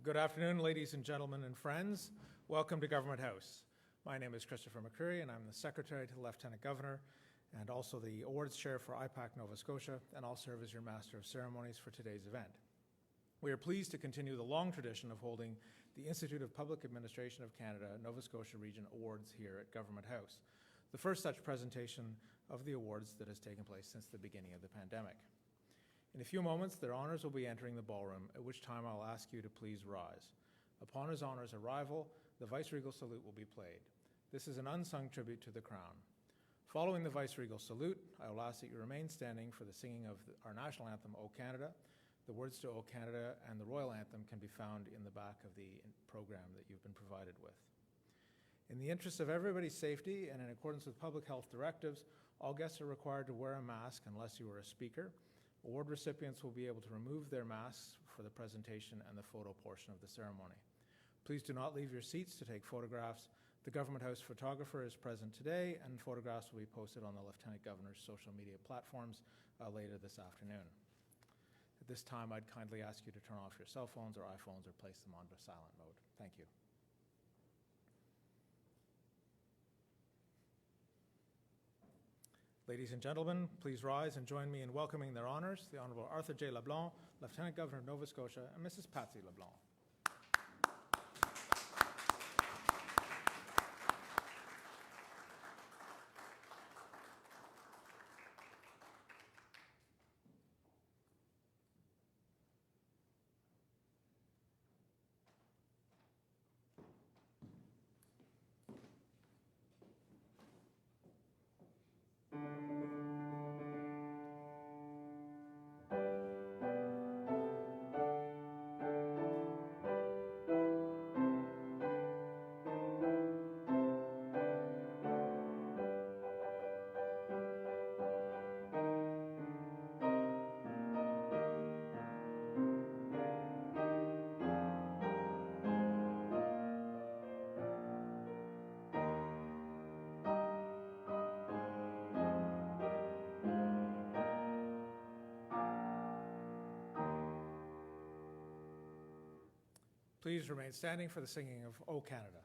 Good afternoon, ladies and gentlemen and friends. Welcome to Government House. My name is Christopher McCreary, and I'm the Secretary to the Lieutenant Governor and also the Awards Chair for Ipac, Nova Scotia, and I'll serve as your Master of Ceremonies for today's event. We are pleased to continue the long tradition of holding the Institute of Public Administration of Canada Nova Scotia Region Awards here at Government House, the first such presentation of the awards that has taken place since the beginning of the pandemic. In a few moments, their honours will be entering the ballroom, at which time I'll ask you to please rise. Upon his honours' arrival, the Vice-Regal salute will be played. This is an unsung tribute to the Crown. Following the Vice-Regal salute, I will ask that you remain standing for the singing of our national anthem, O Canada. The words to O Canada and the Royal Anthem can be found in the back of the program that you've been provided with. In the interest of everybody's safety and in accordance with public health directives, all guests are required to wear a mask unless you are a speaker. Award recipients will be able to remove their masks for the presentation and the photo portion of the ceremony. Please do not leave your seats to take photographs. The Government House photographer is present today, and photographs will be posted on the Lieutenant Governor's social media platforms later this afternoon. At this time, I'd kindly ask you to turn off your cell phones or iPhones or place them onto silent mode. Thank you. Ladies and gentlemen, please rise and join me in welcoming their honours, the Honourable Arthur J. LeBlanc, Lieutenant Governor of Nova Scotia, and Mrs. Patsy LeBlanc. Please remain standing for the singing of O Canada.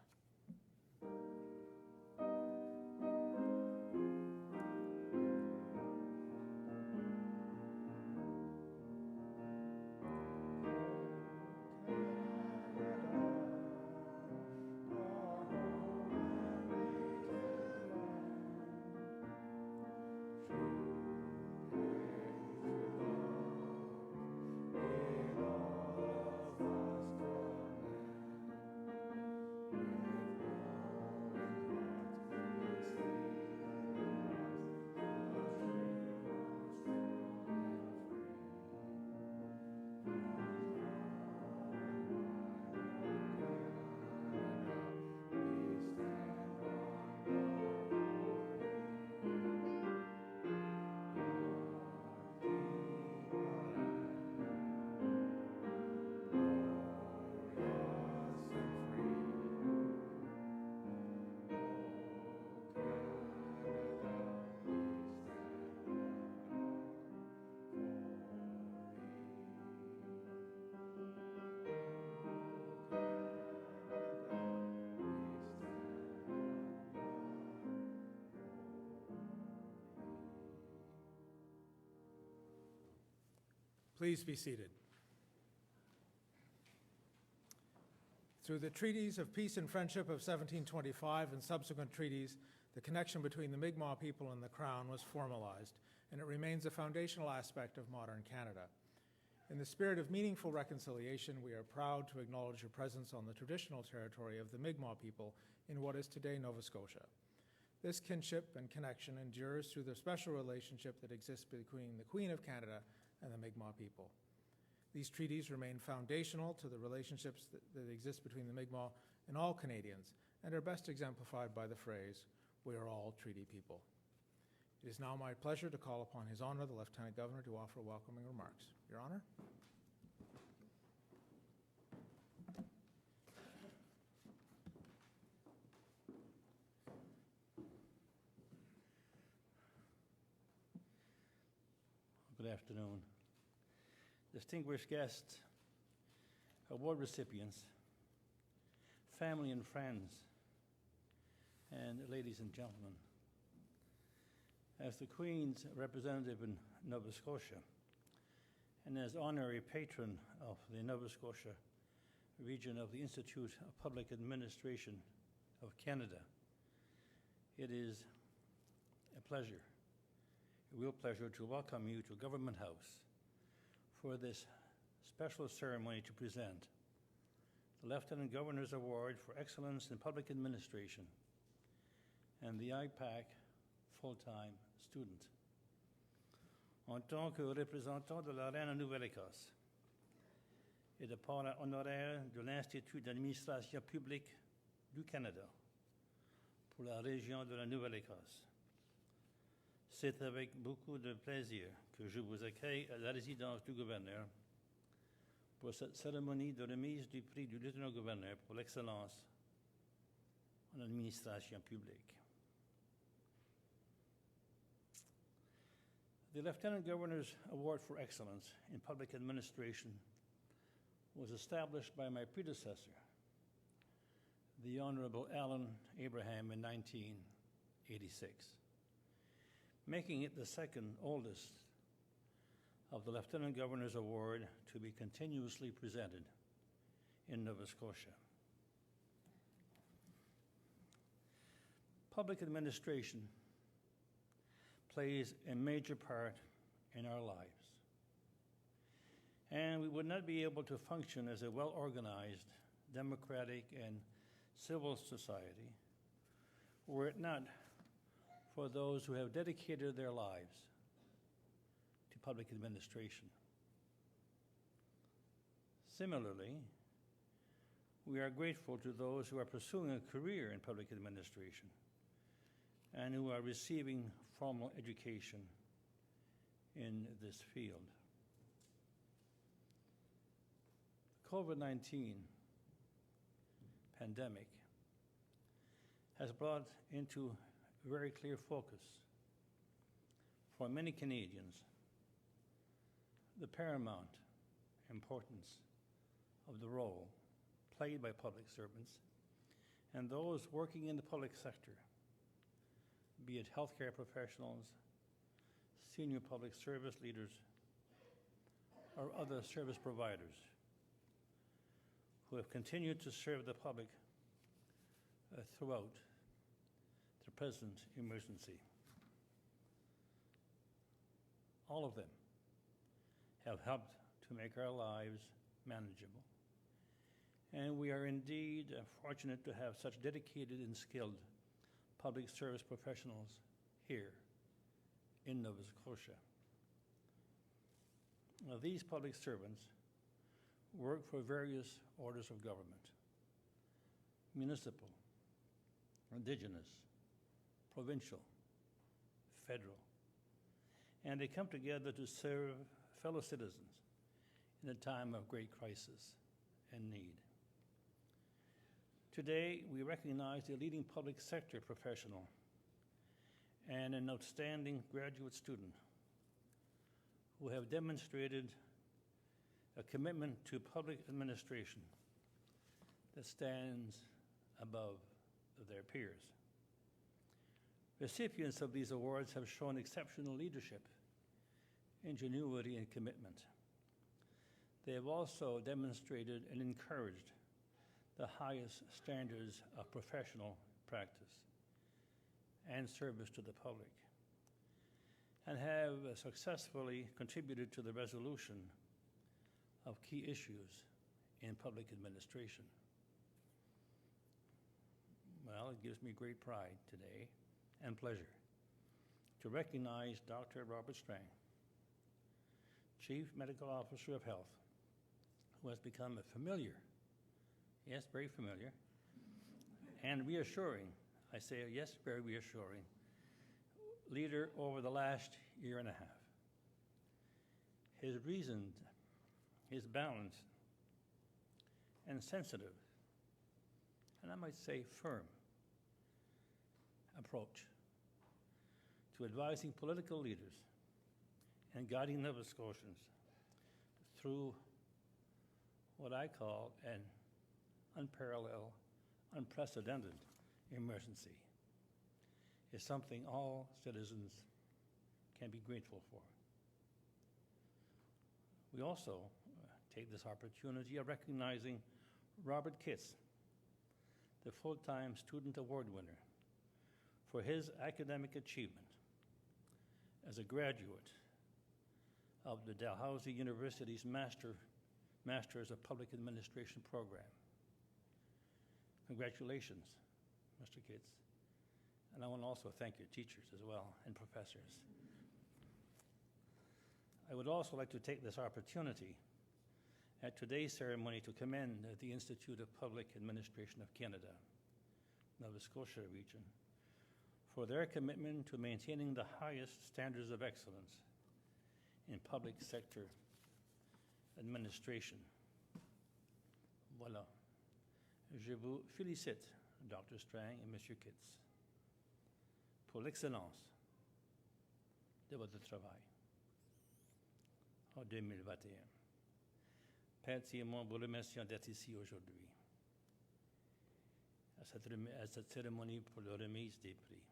Please be seated. Through the treaties of peace and friendship of 1725 and subsequent treaties, the connection between the Mi'kmaq people and the Crown was formalized, and it remains a foundational aspect of modern Canada. In the spirit of meaningful reconciliation, we are proud to acknowledge your presence on the traditional territory of the Mi'kmaq people in what is today Nova Scotia. This kinship and connection endures through the special relationship that exists between the Queen of Canada and the Mi'kmaq people. These treaties remain foundational to the relationships that exist between the Mi'kmaq and all Canadians, and are best exemplified by the phrase, "We are all treaty people." It is now my pleasure to call upon His Honour, the Lieutenant Governor, to offer welcoming remarks. Your Honour. Good afternoon. Distinguished guests, award recipients, family and friends, and ladies and gentlemen. As the Queen's representative in Nova Scotia and as honorary patron of the Nova Scotia region of the Institute of Public Administration of Canada, it is a pleasure, a real pleasure to welcome you to Government House for this special ceremony to present the Lieutenant Governor's Award for Excellence in Public Administration and the Ipac full-time student. En tant que représentant de la Reine en Nouvelle-Écosse et de parrain honoraire de l'Institut d'administration publique du Canada pour la région de la Nouvelle-Écosse, c'est avec beaucoup de plaisir que je vous accueille à la résidence du gouverneur pour cette cérémonie de remise du prix du lieutenant-gouverneur pour l'excellence en administration publique. The Lieutenant Governor's Award for Excellence in Public Administration was established by my predecessor, the Honorable Alan Abraham, in 1986, making it the second oldest of the Lieutenant Governor's Award to be continuously presented in Nova Scotia. Public administration plays a major part in our lives, and we would not be able to function as a well-organized, democratic, and civil society were it not for those who have dedicated their lives to public administration. Similarly, we are grateful to those who are pursuing a career in public administration and who are receiving formal education in this field. The COVID-19 pandemic has brought into very clear focus for many Canadians the paramount importance of the role played by public servants and those working in the public sector, be it healthcare professionals, senior public service leaders, or other service providers who have continued to serve the public throughout the present emergency. All of them have helped to make our lives manageable. And we are indeed fortunate to have such dedicated and skilled public service professionals here in Nova Scotia. Now, these public servants work for various orders of government: municipal, Indigenous, provincial, federal, and they come together to serve fellow citizens in a time of great crisis and need. Today, we recognize a leading public sector professional and an outstanding graduate student who have demonstrated a commitment to public administration that stands above their peers. Recipients of these awards have shown exceptional leadership, ingenuity, and commitment. They have also demonstrated and encouraged the highest standards of professional practice and service to the public, and have successfully contributed to the resolution of key issues in public administration. Well, it gives me great pride today and pleasure to recognize Dr. Robert Strang, Chief Medical Officer of Health, who has become a familiar, yes, very familiar, and reassuring, I say yes, very reassuring, leader over the last year and a half. His reasoned, his balanced, and sensitive, and I might say firm, approach to advising political leaders and guiding Nova Scotians through what I call an unparalleled, unprecedented emergency is something all citizens can be grateful for. We also take this opportunity of recognizing Robert Kitts, the full-time student award winner, for his academic achievement as a graduate of the Dalhousie University's Masters of Public Administration program. Congratulations, Mr. Kitts. And I want to also thank your teachers as well and professors. I would also like to take this opportunity at today's ceremony to commend the Institute of Public Administration of Canada, Nova Scotia region, for their commitment to maintaining the highest standards of excellence in public sector administration. Voilà. Je vous félicite, Dr. Strang et Monsieur Kitts, pour l'excellence de votre travail en 2021. Patsy et moi vous remercions d'être ici aujourd'hui à cette cérémonie pour la remise des prix.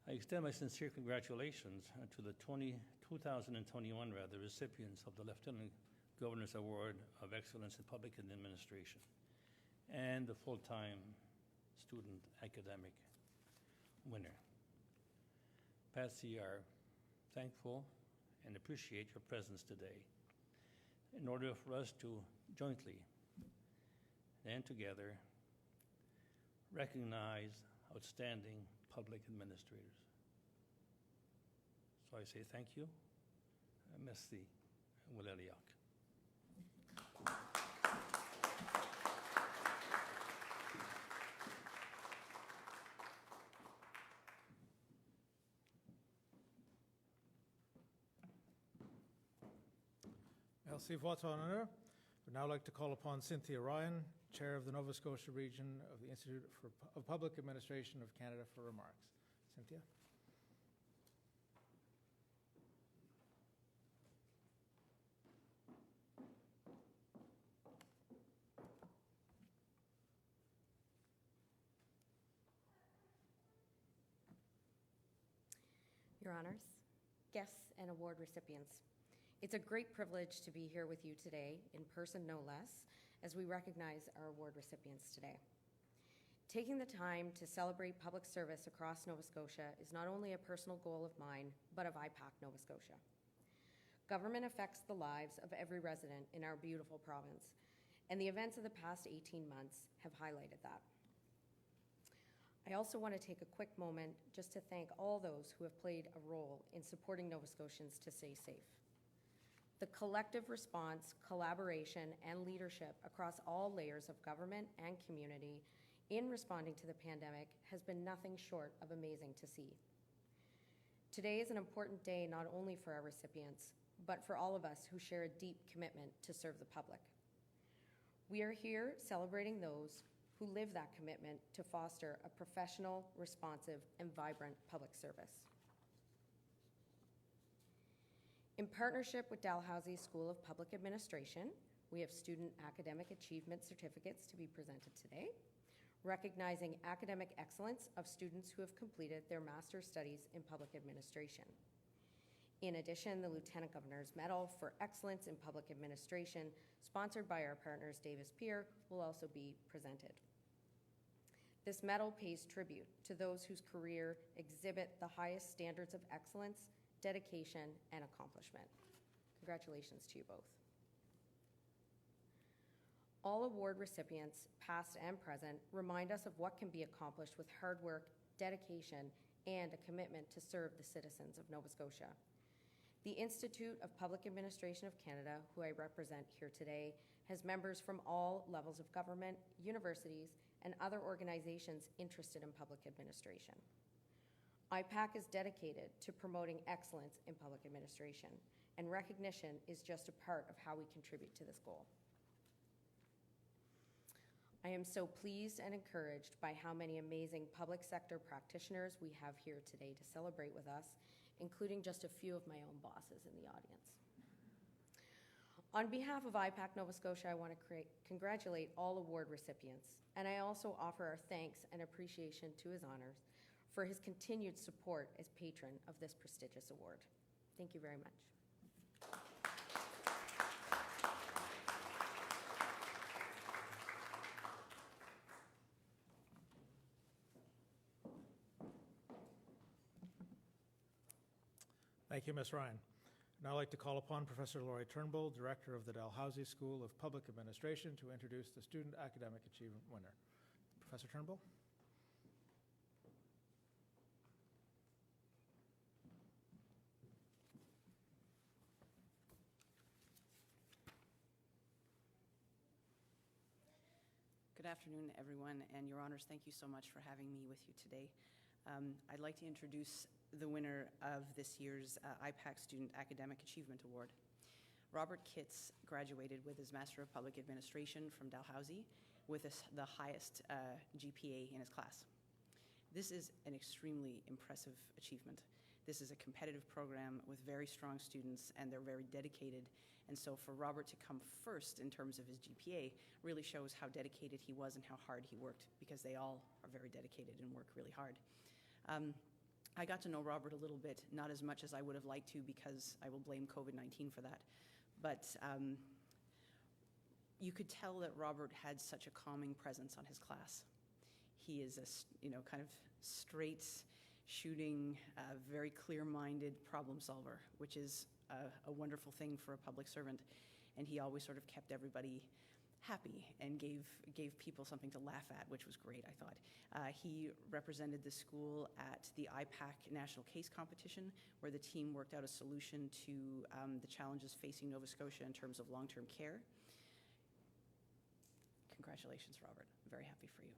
I extend my sincere congratulations to the 2021 recipients of the Lieutenant Governor's Award of Excellence in Public Administration and the full-time student academic winner. Patsy are thankful and appreciate your presence today in order for us to jointly and together recognize outstanding public administrators. So I say thank you. Merci. Waleliak. Merci, votre honneur. We'd now like to call upon Cynthia Ryan, Chair of the Nova Scotia region of the Institute of Public Administration of Canada, for remarks. Cynthia. Your Honors, guests and award recipients, it's a great privilege to be here with you today, in person no less, as we recognize our award recipients today. Taking the time to celebrate public service across Nova Scotia is not only a personal goal of mine, but of Ipac Nova Scotia. Government affects the lives of every resident in our beautiful province, and the events of the past 18 months have highlighted that. I also want to take a quick moment just to thank all those who have played a role in supporting Nova Scotians to stay safe. The collective response, collaboration, and leadership across all layers of government and community in responding to the pandemic has been nothing short of amazing to see. Today is an important day not only for our recipients, but for all of us who share a deep commitment to serve the public. We are here celebrating those who live that commitment to foster a professional, responsive, and vibrant public service. In partnership with Dalhousie School of Public Administration, we have student academic achievement certificates to be presented today, recognizing academic excellence of students who have completed their master's studies in public administration. In addition, the Lieutenant Governor's Medal for Excellence in Public Administration, sponsored by our partners Davis Peer, will also be presented. This medal pays tribute to those whose career exhibit the highest standards of excellence, dedication, and accomplishment. Congratulations to you both. All award recipients, past and present, remind us of what can be accomplished with hard work, dedication, and a commitment to serve the citizens of Nova Scotia. The Institute of Public Administration of Canada, who I represent here today, has members from all levels of government, universities, and other organizations interested in public administration. Ipac is dedicated to promoting excellence in public administration, and recognition is just a part of how we contribute to this goal. I am so pleased and encouraged by how many amazing public sector practitioners we have here today to celebrate with us, including just a few of my own bosses in the audience. On behalf of Ipac Nova Scotia, I want to congratulate all award recipients, and I also offer our thanks and appreciation to His Honours for his continued support as patron of this prestigious award. Thank you very much. Thank you, Ms. Ryan. Now I'd like to call upon Professor Laurie Turnbull, Director of the Dalhousie School of Public Administration, to introduce the Student Academic Achievement winner. Professor Turnbull. Good afternoon, everyone, and Your Honours, thank you so much for having me with you today. I'd like to introduce the winner of this year's Ipac Student Academic Achievement Award. Robert Kitts graduated with his Master of Public Administration from Dalhousie with the highest GPA in his class. This is an extremely impressive achievement. This is a competitive program with very strong students, and they're very dedicated. And so for Robert to come first in terms of his GPA really shows how dedicated he was and how hard he worked, because they all are very dedicated and work really hard. I got to know Robert a little bit, not as much as I would have liked to, because I will blame COVID-19 for that. But you could tell that Robert had such a calming presence on his class. He is a kind of straight shooting, very clear-minded problem solver, which is a wonderful thing for a public servant. And he always sort of kept everybody happy and gave people something to laugh at, which was great, I thought. He represented the school at the Ipac National Case Competition, where the team worked out a solution to the challenges facing Nova Scotia in terms of long-term care. Congratulations, Robert. I'm very happy for you.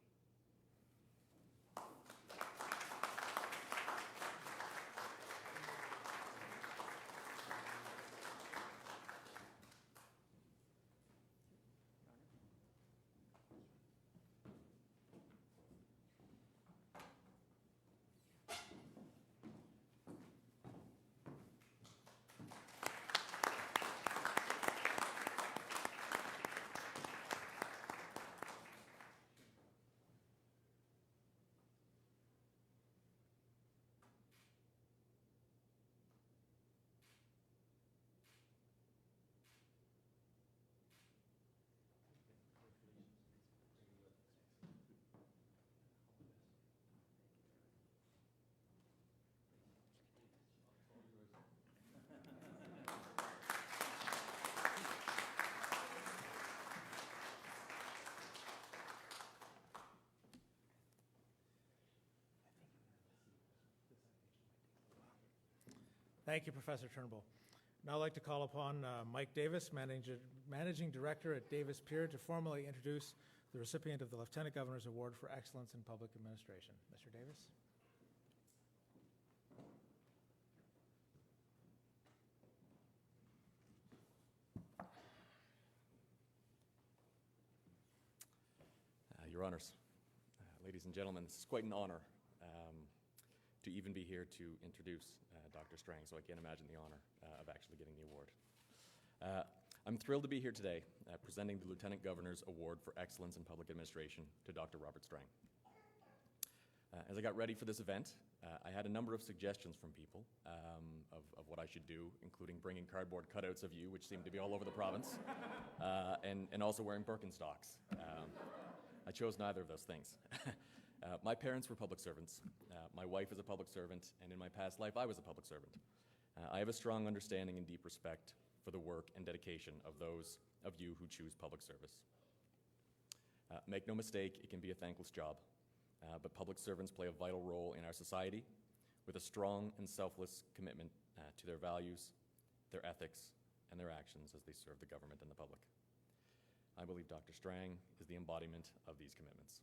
Thank you, Professor Turnbull. Now I'd like to call upon Mike Davis, Managing Director at Davis Pier, to formally introduce the recipient of the Lieutenant Governor's Award for Excellence in Public Administration. Mr. Davis. Your Honours, ladies and gentlemen, this is quite an honour to even be here to introduce Dr. Strang, so I can't imagine the honour of actually getting the award. I'm thrilled to be here today presenting the Lieutenant Governor's Award for Excellence in Public Administration to Dr. Robert Strang. As I got ready for this event, I had a number of suggestions from people of what I should do, including bringing cardboard cutouts of you, which seem to be all over the province, and also wearing Birkenstocks. I chose neither of those things. My parents were public servants. My wife is a public servant, and in my past life, I was a public servant. I have a strong understanding and deep respect for the work and dedication of those of you who choose public service. Make no mistake, it can be a thankless job, but public servants play a vital role in our society with a strong and selfless commitment to their values, their ethics, and their actions as they serve the government and the public. I believe Dr. Strang is the embodiment of these commitments.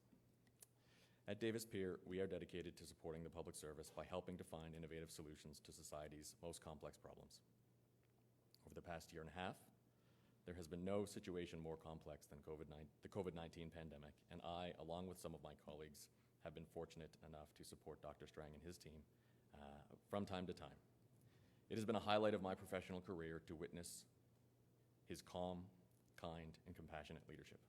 At Davis Pier, we are dedicated to supporting the public service by helping to find innovative solutions to society's most complex problems. Over the past year and a half, there has been no situation more complex than the COVID-19 pandemic, and I, along with some of my colleagues, have been fortunate enough to support Dr. Strang and his team from time to time. It has been a highlight of my professional career to witness his calm, kind, and compassionate leadership.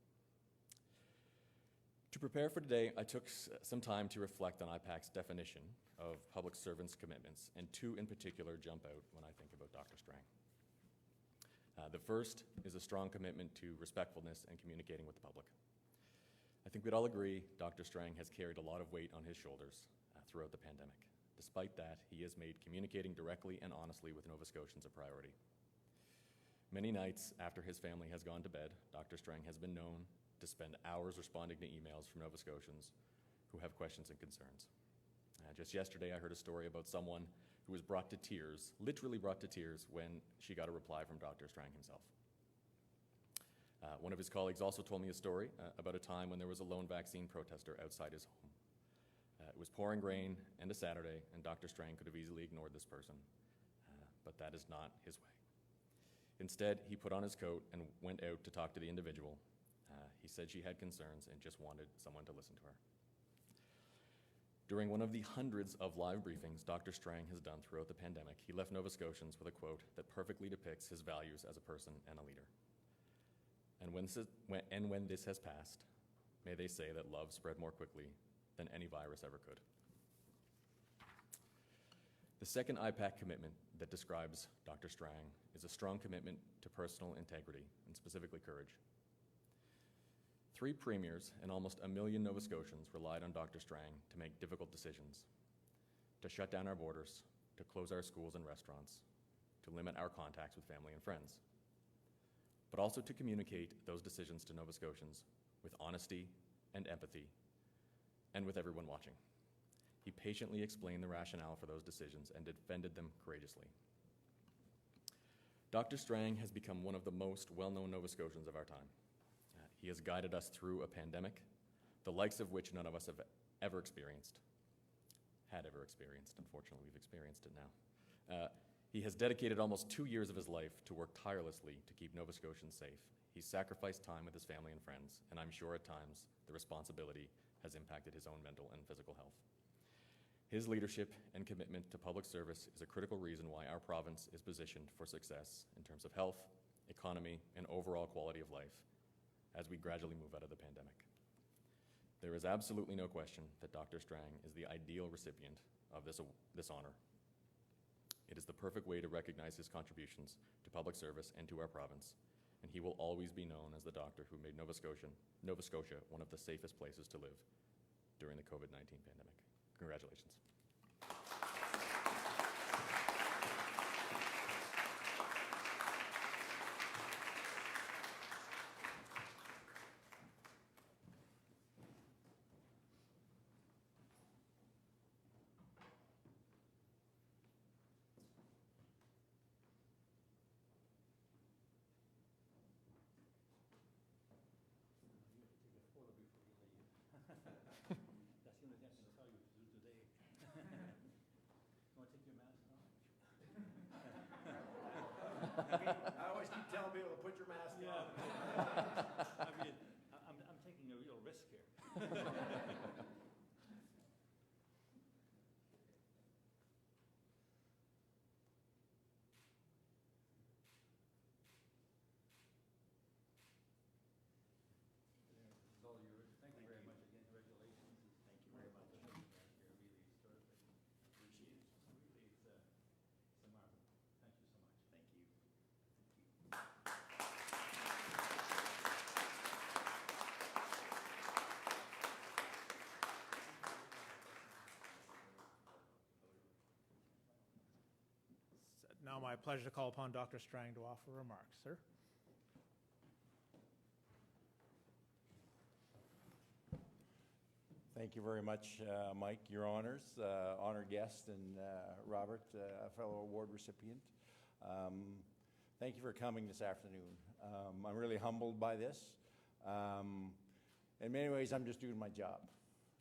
To prepare for today, I took some time to reflect on Ipac's definition of public servants' commitments, and two in particular jump out when I think about Dr. Strang. The first is a strong commitment to respectfulness and communicating with the public. I think we'd all agree Dr. Strang has carried a lot of weight on his shoulders throughout the pandemic. Despite that, he has made communicating directly and honestly with Nova Scotians a priority. Many nights after his family has gone to bed, Dr. Strang has been known to spend hours responding to emails from Nova Scotians who have questions and concerns. Just yesterday, I heard a story about someone who was brought to tears, literally brought to tears, when she got a reply from Dr. Strang himself. One of his colleagues also told me a story about a time when there was a lone vaccine protester outside his home. It was pouring rain and a Saturday, and Dr. Strang could have easily ignored this person, but that is not his way. Instead, he put on his coat and went out to talk to the individual. He said she had concerns and just wanted someone to listen to her. During one of the hundreds of live briefings Dr. Strang has done throughout the pandemic, he left Nova Scotians with a quote that perfectly depicts his values as a person and a leader. And when this has passed, may they say that love spread more quickly than any virus ever could. The second Ipac commitment that describes Dr. Strang is a strong commitment to personal integrity, and specifically courage. 3 premiers and almost 1 million Nova Scotians relied on Dr. Strang to make difficult decisions, to shut down our borders, to close our schools and restaurants, to limit our contacts with family and friends, but also to communicate those decisions to Nova Scotians with honesty and empathy, and with everyone watching. He patiently explained the rationale for those decisions and defended them courageously. Dr. Strang has become one of the most well-known Nova Scotians of our time. He has guided us through a pandemic, the likes of which none of us have ever experienced. Unfortunately, we've experienced it now. He has dedicated almost 2 years of his life to work tirelessly to keep Nova Scotians safe. He's sacrificed time with his family and friends, and I'm sure at times the responsibility has impacted his own mental and physical health. His leadership and commitment to public service is a critical reason why our province is positioned for success in terms of health, economy, and overall quality of life as we gradually move out of the pandemic. There is absolutely no question that Dr. Strang is the ideal recipient of this honor. It is the perfect way to recognize his contributions to public service and to our province, and he will always be known as the doctor who made Nova Scotia one of the safest places to live during the COVID-19 pandemic. Congratulations. That's the only thing I can tell you to do today. You want to take your mask off? I always keep telling people to put your mask on. I mean, I'm taking a real risk here. This is all yours. Thank you very much again. Congratulations. Thank you very much. You're really terrific. Appreciate it. Really, it's a marvel. Thank you so much. Thank you. It's now my pleasure to call upon Dr. Strang to offer remarks. Sir? Thank you very much, Mike, your honors, honored guest, and Robert, a fellow award recipient. Thank you for coming this afternoon. I'm really humbled by this. In many ways, I'm just doing my job.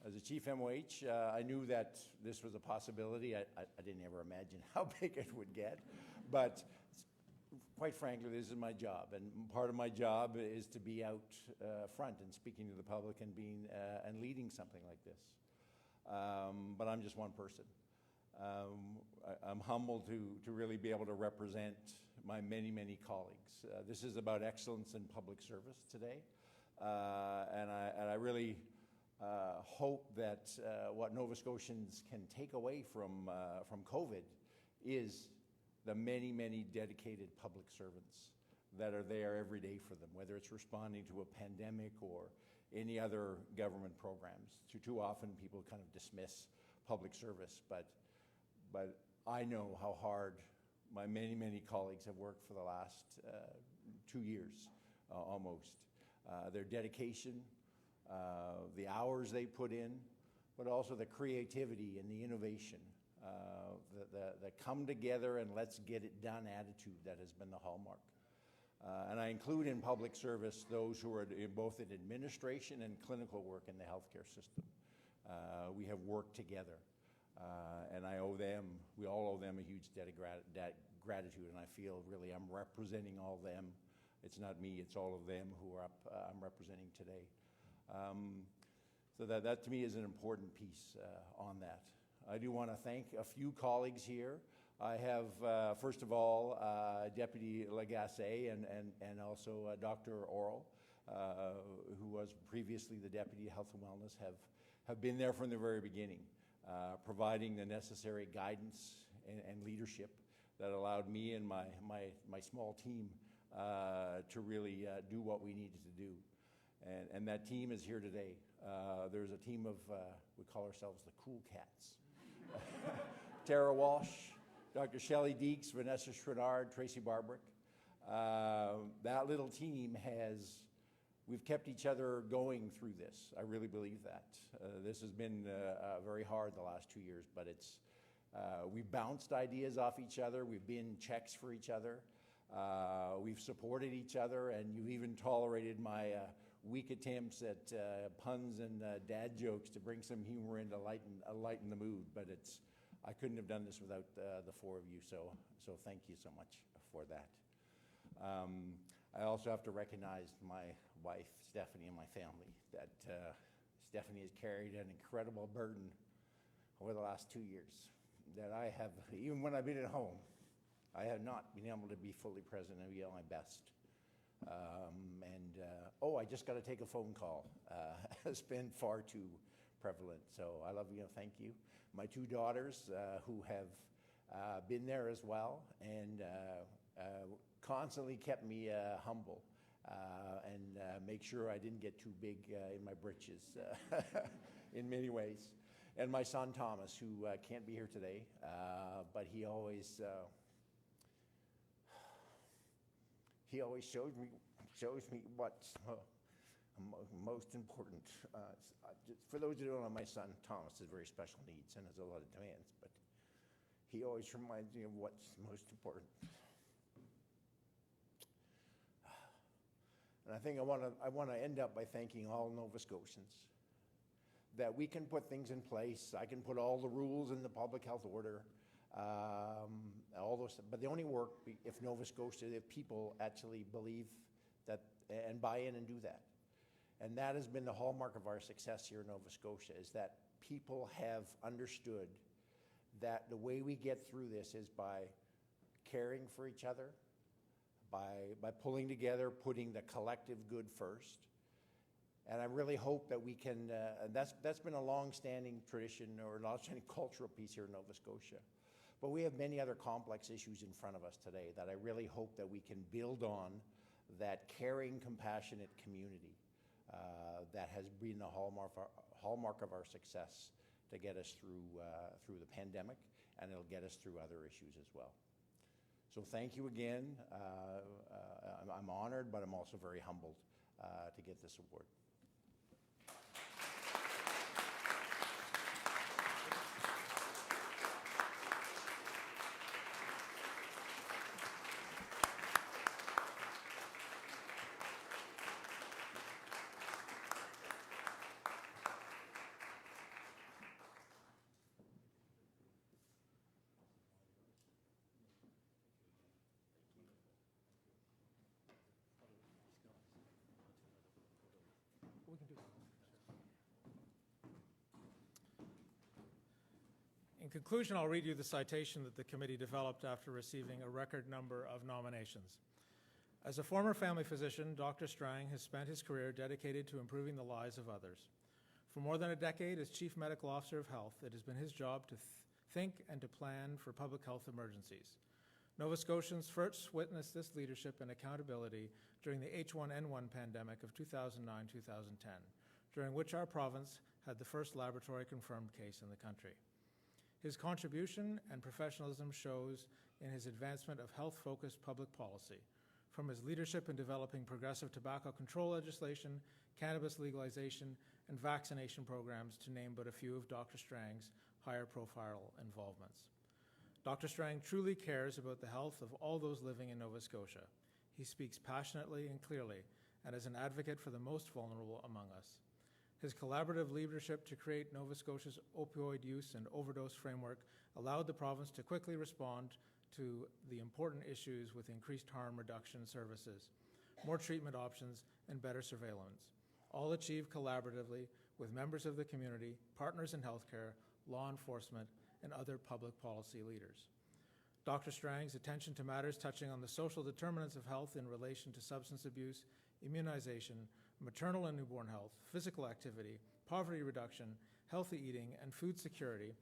As a chief MOH, I knew that this was a possibility. I didn't ever imagine how big it would get, but quite frankly, this is my job, and part of my job is to be out front and speaking to the public and being and leading something like this. But I'm just one person. I'm humbled to really be able to represent my many, many colleagues. This is about excellence in public service today, and I really hope that what Nova Scotians can take away from COVID is the many, many dedicated public servants that are there every day for them, whether it's responding to a pandemic or any other government programs. Too often people kind of dismiss public service, but I know how hard my many, many colleagues have worked for the last 2 years, almost. Their dedication, the hours they put in, but also the creativity and the innovation, the come together and let's get it done attitude that has been the hallmark. And I include in public service those who are in both in administration and clinical work in the healthcare system. We have worked together, and we all owe them a huge debt of gratitude, and I feel really I'm representing all of them. It's not me, it's all of them who are I'm representing today. So that to me is an important piece on that. I do want to thank a few colleagues here. I have, first of all, Deputy Lagacé and also Dr. Oral, who was previously the Deputy Health and Wellness, have been there from the very beginning, providing the necessary guidance and leadership that allowed me and my small team to really do what we needed to do. And that team is here today. There's a team of, we call ourselves the Cool Cats. Tara Walsh, Dr. Shelley Deeks, Vanessa Schrenard, Tracy Barbrick. That little team we've kept each other going through this. I really believe that. This has been very hard the last 2 years, but we've bounced ideas off each other. We've been checks for each other. We've supported each other, and you've even tolerated my weak attempts at puns and dad jokes to bring some humor in to lighten the mood. But I couldn't have done this without the four of you, so thank you so much for that. I also have to recognize my wife, Stephanie, and my family, that Stephanie has carried an incredible burden over the last 2 years that I have, even when I've been at home, I have not been able to be fully present and be at my best. I just got to take a phone call. Has been far too prevalent. So I love you. Thank you. My two daughters who have been there as well and constantly kept me humble and make sure I didn't get too big in my britches in many ways. And my son Thomas, who can't be here today, but he always shows me what's most important. For those who don't know, my son Thomas has very special needs and has a lot of demands, but he always reminds me of what's most important. And I think I want to end up by thanking all Nova Scotians that we can put things in place. I can put all the rules in the public health order, all those, but they only work if Nova Scotia, if people actually believe that and buy in and do that. And that has been the hallmark of our success here in Nova Scotia, is that people have understood that the way we get through this is by caring for each other, by pulling together, putting the collective good first. And I really hope that we can, and that's been a long-standing tradition or a long-standing cultural piece here in Nova Scotia. But we have many other complex issues in front of us today that I really hope that we can build on that caring, compassionate community that has been the hallmark of our success to get us through the pandemic, and it'll get us through other issues as well. So thank you again. I'm honored, but I'm also very humbled to get this award. conclusion, I'll read you the citation that the committee developed after receiving a record number of nominations. As a former family physician, Dr. Strang has spent his career dedicated to improving the lives of others. For more than a decade as Chief Medical Officer of Health, it has been his job to think and to plan for public health emergencies. Nova Scotians first witnessed this leadership and accountability during the H1N1 pandemic of 2009-2010, during which our province had the first laboratory-confirmed case in the country. His contribution and professionalism shows in his advancement of health-focused public policy, from his leadership in developing progressive tobacco control legislation, cannabis legalization, and vaccination programs, to name but a few of Dr. Strang's higher-profile involvements. Dr. Strang truly cares about the health of all those living in Nova Scotia. He speaks passionately and clearly, and is an advocate for the most vulnerable among us. His collaborative leadership to create Nova Scotia's opioid use and overdose framework allowed the province to quickly respond to the important issues with increased harm reduction services, more treatment options, and better surveillance, all achieved collaboratively with members of the community, partners in healthcare, law enforcement, and other public policy leaders. Dr. Strang's attention to matters touching on the social determinants of health in relation to substance abuse, immunization, maternal and newborn health, physical activity, poverty reduction, healthy eating, and food security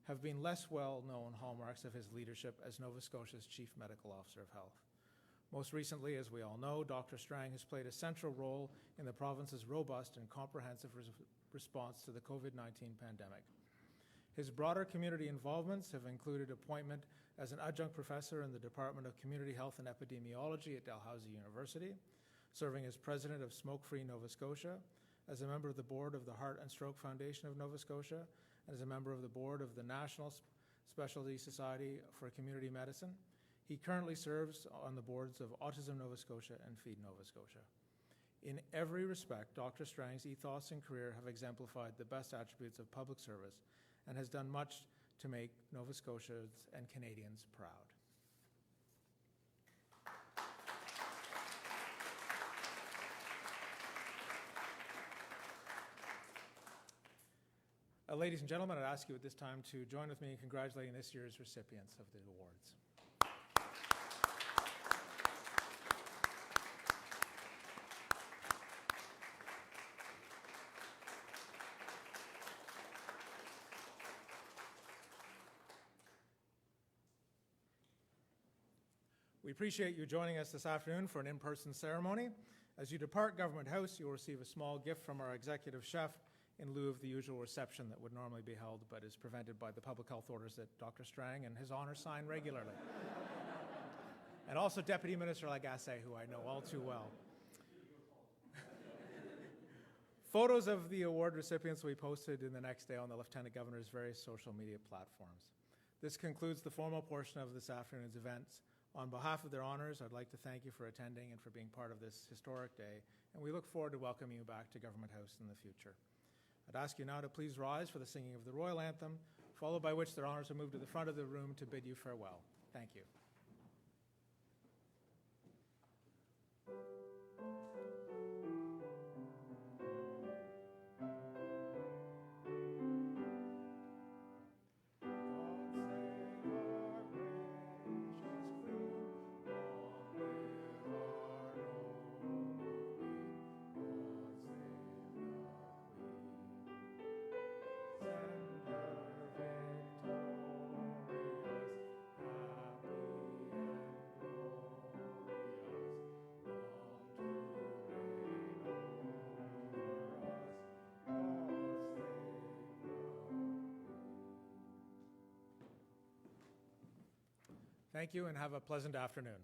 have been less well-known hallmarks of his leadership as Nova Scotia's Chief Medical Officer of Health. Most recently, as we all know, Dr. Strang has played a central role in the province's robust and comprehensive response to the COVID-19 pandemic. His broader community involvements have included appointment as an adjunct professor in the Department of Community Health and Epidemiology at Dalhousie University, serving as president of Smoke-Free Nova Scotia, as a member of the board of the Heart and Stroke Foundation of Nova Scotia, and as a member of the board of the National Specialty Society for Community Medicine. He currently serves on the boards of Autism Nova Scotia and Feed Nova Scotia. In every respect, Dr. Strang's ethos and career have exemplified the best attributes of public service and has done much to make Nova Scotians and Canadians proud. Ladies and gentlemen, I'd ask you at this time to join with me in congratulating this year's recipients of the awards. We appreciate you joining us this afternoon for an in-person ceremony. As you depart Government House, you will receive a small gift from our executive chef in lieu of the usual reception that would normally be held but is prevented by the public health orders that Dr. Strang and his honor sign regularly. And also Deputy Minister Lagacé, who I know all too well. Photos of the award recipients will be posted in the next day on the Lieutenant Governor's various social media platforms. This concludes the formal portion of this afternoon's events. On behalf of their honors, I'd like to thank you for attending and for being part of this historic day, and we look forward to welcoming you back to Government House in the future. I'd ask you now to please rise for the singing of the Royal Anthem, followed by which their honors will move to the front of the room to bid you farewell. Thank you. Thank you and have a pleasant afternoon.